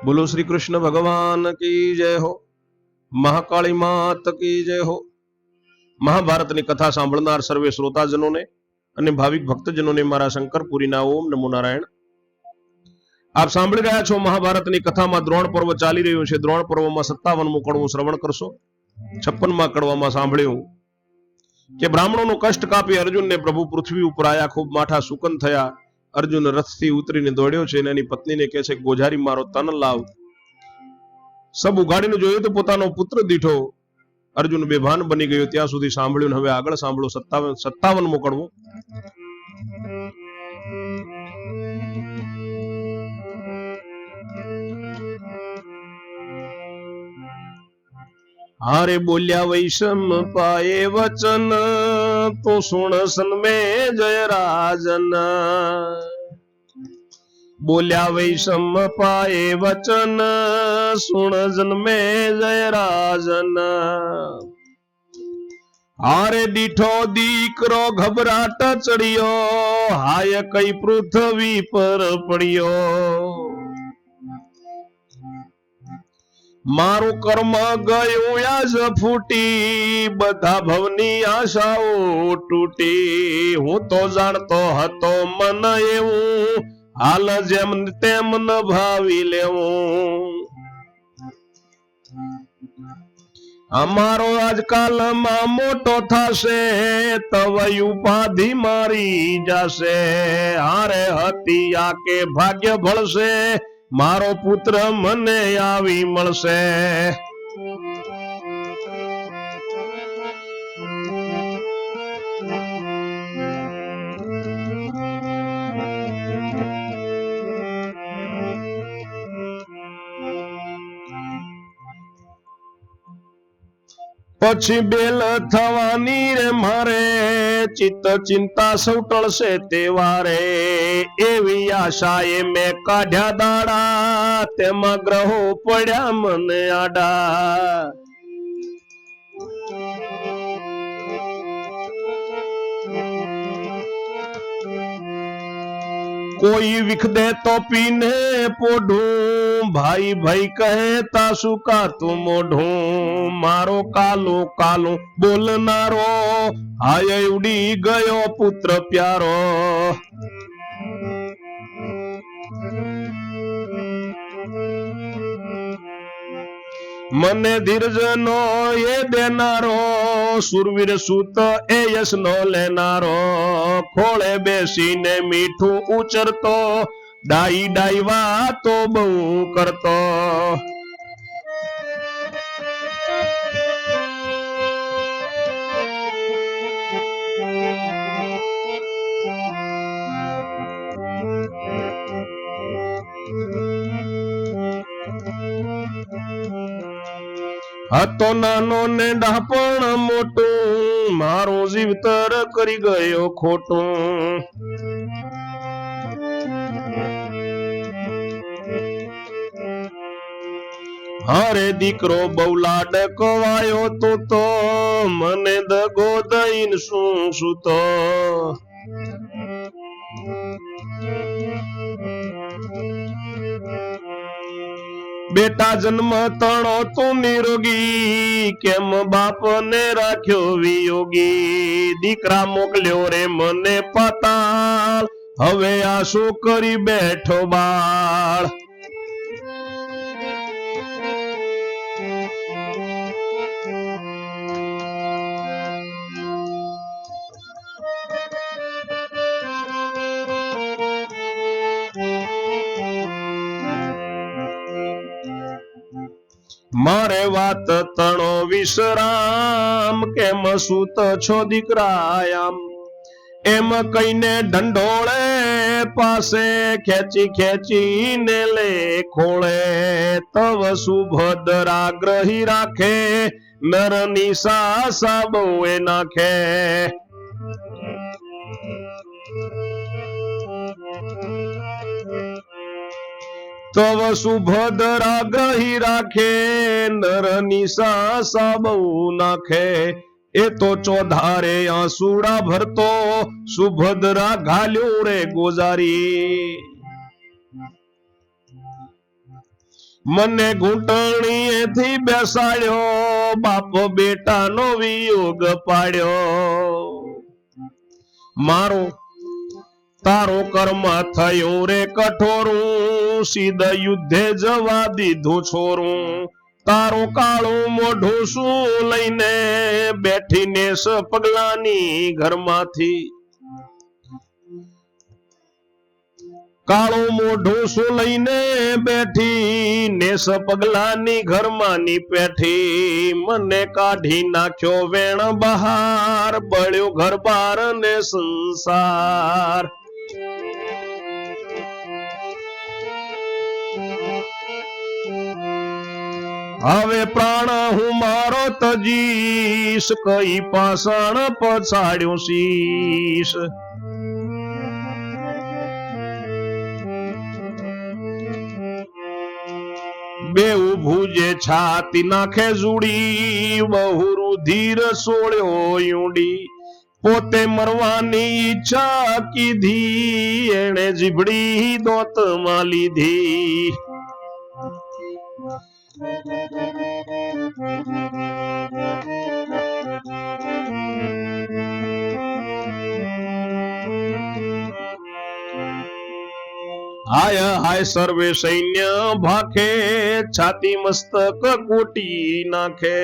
बोलो श्री कृष्ण भगवान की जय हो। महाकाली मात की जय हो। महाभारत ની કથા સાંભળનાર સર્વે શ્રોતાજનોને અને ભાવિક ભક્તજનોને મારા શંકરપુરીના ઓમ નમો નારાયણ। આપ સાંભળી રહ્યા છો મહાભારતની કથામાં દ્રોણ પર્વ ચાલી રહ્યું છે। દ્રોણ પર્વમાં 57મું કડવું શ્રવણ કરશો। 56મા કડવામાં સાંભળ્યું કે બ્રાહ્મણોનું કષ્ટ કાપી અર્જુનને પ્રભુ પૃથ્વી ઉપર આયા, ખૂબ માઠા સુકન થયા। અર્જુન રથથી ઉતરીને દોડ્યો છે અને એની પત્નીને કહે છે ગોજારી મારો તન લાવ। સબ ઉગાડીને જોયું તો પોતાનો પુત્ર દીઠો। અર્જુન બેભાન બની ગયો। ત્યાં સુધી સાંભળ્યું। હવે આગળ સાંભળો 57મું કડવું। हारे बोलिया वैषम पाए वचन, तो सुन सन में जय राजन। बोलिया वैषम पाए वचन, सुन जन में जय राजन। हारे दीठो दीकरो घबराट चढ़ियो, हाय कई पृथ्वी पर पड़ियो। मारू कर्म गयो आज फूटी, बधा भवनी आशाओ तूटी। हूँ तो जाणतो हतो मन एवं, हाल जेम तेम न भावी लेवूं। अमारो आजकाल मां मोटो थाशे, तवई उपाधि मारी जाशे। हारे हतिया के भाग्य भळशे, मारो पुत्र मने आवी मळशे। पछी बेल थवानी रे मारे, चित्त चिंता सौ टळशे तेवारे। एवी आशाए में काढ्या दाड़ा, तेमा ग्रहो पड्या मने आडा। कोई विख दे तो पीने पोढू, भाई भाई कहे तासु का तू मोढू। मारो कालो कालो बोलनारो, हाय उड़ी गयो पुत्र प्यारो। मने धीरज नो ये देनारो, सुरवीर सूत ए यश नो लेनारो। खोळे बेसीने मीठू उचरतो, डाई डाई वातो बहु करतो। હતો નાનો ને ડાપણ મોટું, મારો જીવતર કરી ગયો ખોટું। હારે દીકરો બહુ લાડકવાયો તો મને દગો દઈને શું સૂતો। बेटा जन्म तणो तो निरोगी, केम बाप ने राख्यो वियोगी। दीकरा मोकल्यो रे मने पाताल, हवे आशो करी बैठो बाळ। मारे वात तणो विश्राम, केम सूत छो दीकरायाम। एम कईने ढंढोळे पासे, खेची खेची ने ले खोळे। तव सुभद्रा ग्रही राखे, नरनी सासा बहुए नाखे। तव सुभद्रा ग्रही राखे, नरनी सासा बहु नाखे। ए तो चौधारे आंसुड़ा भरतो, सुभद्रा घाल्यो रे गोजारी। મને ઘૂંટણીએથી બેસાડ્યો, બાપ બેટાનો વિયોગ પાડ્યો. મારો તારો કર્મ થયો રે કઠોરું, સીધા યુદ્ધે જવા દીધું છોરું. તારો કાળું મોઢું શું લઈને બેઠીને પગલાની ઘરમાંથી, કાળું મોઢું શું લઈને બેઠી ને પગલાની ઘરમાંની પેઠી. મને કાઢી નાખ્યો વેણ બહાર, બળ્યો ઘર બાર ને સંસાર. હવે પ્રાણ હું મારો તજીશ, કઈ પાષાણ પછાડ્યો શીશ. બેઉ ભુજે છાતી નાખે જુડી, બહુ રુધિર સોળ્યો ઊંડી. પોતે મરવાની ઈચ્છા કીધી, એણે જીભડી દોતમાં લીધી. હાય હાય સર્વે સૈન્ય ભાખે, છાતી મસ્તક કોટી નાખે.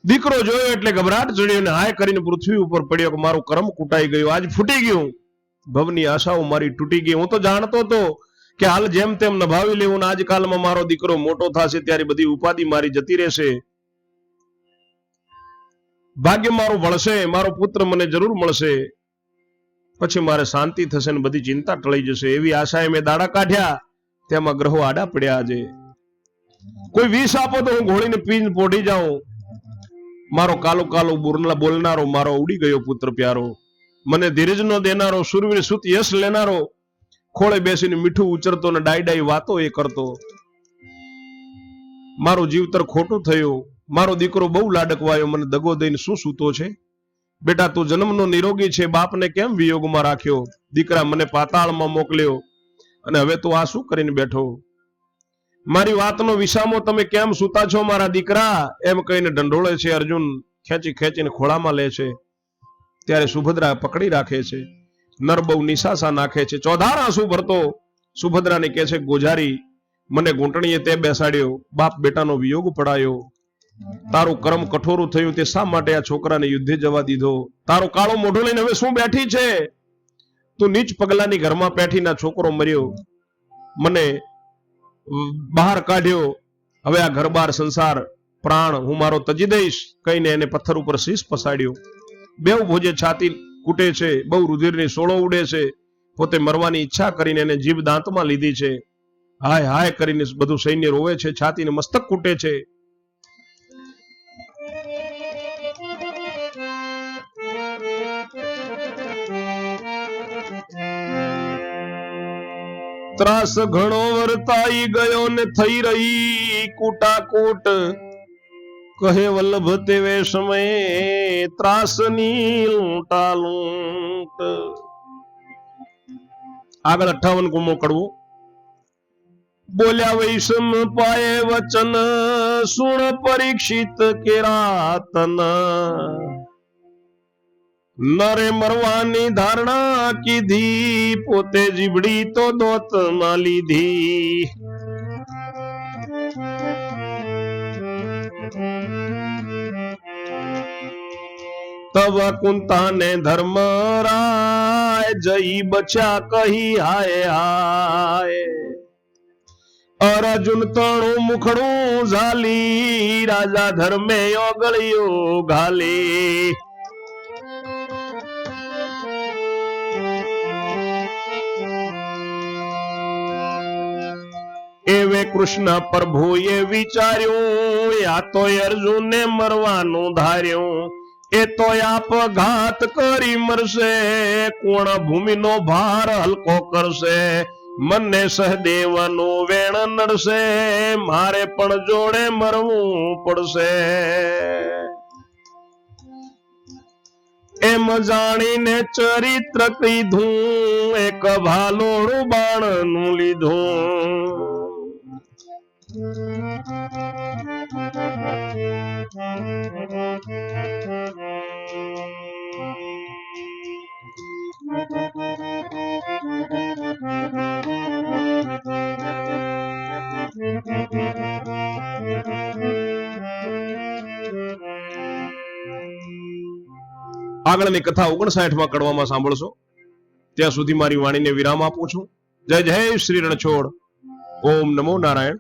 દીકરો જોયો એટલે ગભરાટ ચડ્યો ને હાય કરીને પૃથ્વી ઉપર પડ્યો કે મારું કર્મ કૂટાઈ ગયું, આજ ફૂટી ગયું. ભવની આશાઓ મારી તૂટી ગઈ. હું તો જાણતો હતો કે હાલ જેમ તેમ નભાવી લેવું, આજકાલમાં મારો દીકરો મોટો થશે ત્યારે બધી ઉપાધિ મારી જતી રહેશે, ભાગ્ય મારું ભળશે, મારો પુત્ર મને જરૂર મળશે, પછી મારે શાંતિ થશે ને બધી ચિંતા ટળી જશે. એવી આશાએ મેં દાડા કાઢ્યા, તેમાં ગ્રહો આડા પડ્યા. આજે કોઈ વિષ આપો તો હું ઘોળીને પીને પોઢી જાઉં. મારો કાલો કાલો બોલનારો મારો ઉડી ગયો પુત્ર પ્યારો. મને ધીરજ નો દેનારો, સુરવીર સુત યશ લેનારો, ખોળે બેસીને મીઠું ઉચરતો ને ડાઈ ડાઈ વાતો એ કરતો. મારો જીવતર ખોટું થયું. મારો દીકરો બહુ લાડકવાયો, મને દગો દઈને શું સૂતો છે. બેટા તું જન્મનો નિરોગી છે, બાપને કેમ વિયોગમાં રાખ્યો. દીકરા મને પાતાળમાં મોકલ્યો અને હવે તું આ શું કરીને બેઠો. મારી વાતનો વિસામો તમે કેમ સૂતા છો મારા દીકરા, એમ કહીને ઢંઢોળે છે. અર્જુન ખેંચી ખેંચીને ખોળામાં લે છે. ત્યારે સુભદ્રા પકડી રાખે છે. નર બહુ નિશાસા નાખે છે. ચોધાર આંસુ ભરતો સુભદ્રાને કહે છે, ગોજારી મને ઘૂંટણીએ તે બેસાડ્યો, બાપ બેટાનો વિયોગ પડાયો. તારું કર્મ કઠોરું થયું, તે શા માટે આ છોકરાને યુદ્ધે જવા દીધો. તારો કાળો મોઢું લઈને હવે શું બેઠી છે. તું નીચ પગલાની ઘરમાં પેઠીના છોકરો મર્યો, મને બહાર કાઢ્યો. હવે આ ઘર બાર સંસાર પ્રાણ હું મારો તજી દઈશ કહીને એને પથ્થર ઉપર શીશ પસાડ્યો. બેઉ ભોજે છાતી કૂટે છે, બહુ રુધિરની સોળો ઉડે છે. પોતે મરવાની ઈચ્છા કરીને એને જીભ દાંતમાં લીધી છે. હાય હાય કરીને બધું સૈન્ય રોવે છે, છાતીને મસ્તક કૂટે છે. ત્રાસ ઘણો વર્તાઈ ગયો ને થઈ રહી કૂટાકૂટ. કહે વલ્લભ તેવે સમયે ત્રાસની લૂંટા લૂંટ. આગળ 58 ગુમો કડવું. બોલ્યા વૈષમ પાયે વચન, સુણ પરીક્ષિત કેરાતન. નરે મરવાની ધારણા કીધી, પોતે જીબડી તો દોતમાં લીધી. તબ કુંતાને ધર્મ રાય, જઈ બચ્યા કહી હાય હાય. અર્જુન તણું મુખડું ઝાલી, રાજા ધર્મે ઓગળ્યો ઘાલી. એવે કૃષ્ણ પ્રભુએ વિચાર્યું, આ તો અર્જુને મરવાનું ધાર્યું. એ તો આપઘાત કરી મરશે, કોણ ભૂમિનો ભાર હલકો કરશે. મને સહદેવનું વેણ નડશે, મારે પણ જોડે મરવું પડશે. એમ જાણીને ચરિત્ર કીધું, એક ભાલોડું બાણનું લીધું. આગળની કથા 59માં કડવામાં સાંભળશો. ત્યાં સુધી મારી વાણીને વિરામ આપું છું. જય જય શ્રી રણછોડ. ઓમ નમો નારાયણ.